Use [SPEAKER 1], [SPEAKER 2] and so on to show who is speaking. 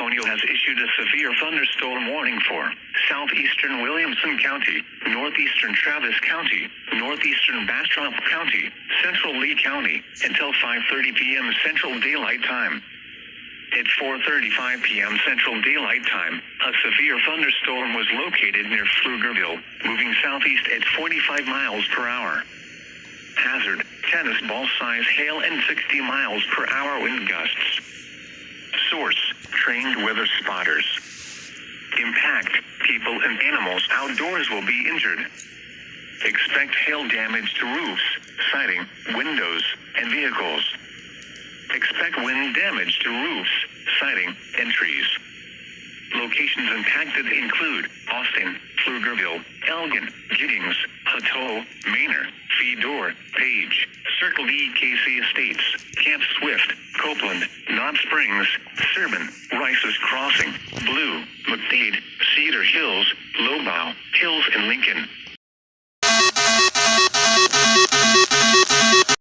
[SPEAKER 1] Antonio has issued a severe thunderstorm warning for southeastern Williamson County, northeastern Travis County, northeastern Bastrop County, central Lee County, until 5:30 p.m. Central Daylight Time. At 4:35 p.m. Central Daylight Time, a severe thunderstorm was located near Pflugerville, moving southeast at 45 miles per hour. Hazard, tennis ball size hail and 60 miles per hour wind gusts. Source, trained weather spotters. Impact, people and animals outdoors will be injured. Expect hail damage to roofs, siding, windows, and vehicles. Expect wind damage to roofs, siding, and trees. Locations impacted include Austin, Pflugerville, Elgin, Giddings, Hutto, Manor, Fedor, Page, Circle D, KC Estates, Camp Swift, Copeland, Knott Springs, Serban, Rice's Crossing, Blue, McDade, Cedar Hills, Lowbow, Hills and Lincoln.